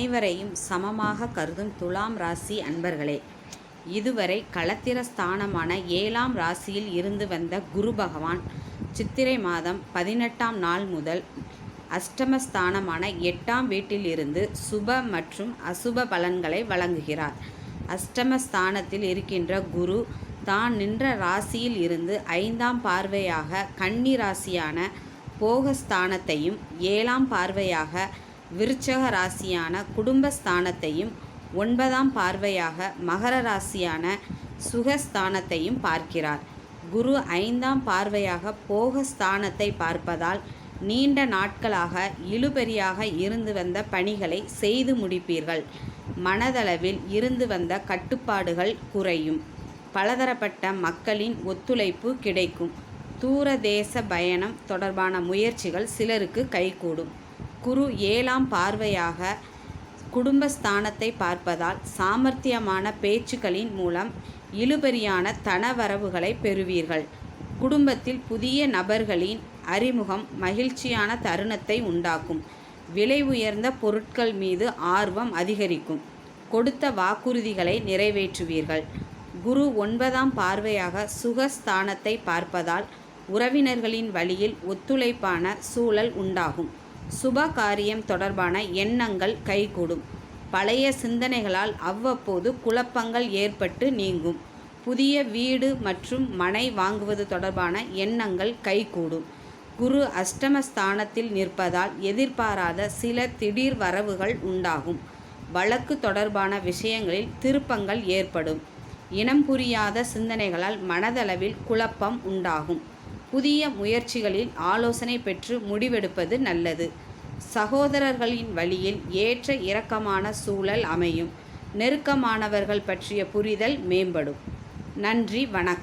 அனைவரையும் சமமாக கருதும் துலாம் ராசி அன்பர்களே, இதுவரை களத்திர ஸ்தானமான 7ஆம் ராசியில் இருந்து வந்த குரு பகவான் சித்திரை மாதம் 18ஆம் நாள் முதல் அஷ்டமஸ்தானமான 8ஆம் வீட்டில் இருந்து சுப மற்றும் அசுப பலன்களை வழங்குகிறார். அஷ்டமஸ்தானத்தில் இருக்கின்ற குரு தான் நின்ற ராசியில் இருந்து 5ஆம் பார்வையாக கன்னி ராசியான போகஸ்தானத்தையும் 7ஆம் பார்வையாக விருச்சக ராசியான குடும்பஸ்தானத்தையும் 9ஆம் பார்வையாக மகர ராசியான சுகஸ்தானத்தையும் பார்க்கிறார். குரு 5ஆம் பார்வையாக போகஸ்தானத்தை பார்ப்பதால் நீண்ட நாட்களாக இழுபறியாக இருந்து வந்த பணிகளை செய்து முடிப்பீர்கள். மனதளவில் இருந்து வந்த கட்டுப்பாடுகள் குறையும். பலதரப்பட்ட மக்களின் ஒத்துழைப்பு கிடைக்கும். தூரதேச பயணம் தொடர்பான முயற்சிகள் சிலருக்கு கைகூடும். குரு 7ஆம் பார்வையாக குடும்பஸ்தானத்தை பார்ப்பதால் சாமர்த்தியமான பேச்சுக்களின் மூலம் இழுபறியான தனவரவுகளை பெறுவீர்கள். குடும்பத்தில் புதிய நபர்களின் அறிமுகம் மகிழ்ச்சியான தருணத்தை உண்டாக்கும். விலை உயர்ந்த பொருட்கள் மீது ஆர்வம் அதிகரிக்கும். கொடுத்த வாக்குறுதிகளை நிறைவேற்றுவீர்கள். குரு 9ஆம் பார்வையாக சுகஸ்தானத்தை பார்ப்பதால் உறவினர்களின் வழியில் ஒத்துழைப்பான சூழல் உண்டாகும். சுப காரியம் தொடர்பான எண்ணங்கள் கைகூடும். பழைய சிந்தனைகளால் அவ்வப்போது குழப்பங்கள் ஏற்பட்டு நீங்கும். புதிய வீடு மற்றும் மனை வாங்குவது தொடர்பான எண்ணங்கள் கைகூடும். குரு அஷ்டமஸ்தானத்தில் நிற்பதால் எதிர்பாராத சில திடீர் வரவுகள் உண்டாகும். வழக்கு தொடர்பான விஷயங்களில் திருப்பங்கள் ஏற்படும். இனம் புரியாத சிந்தனைகளால் மனதளவில் குழப்பம் உண்டாகும். புதிய முயற்சிகளில் ஆலோசனை பெற்று முடிவெடுப்பது நல்லது. சகோதரர்களின் வழியில் ஏற்ற இறக்கமான சூழல் அமையும். நெருக்கமானவர்கள் பற்றிய புரிதல் மேம்படும். நன்றி, வணக்கம்.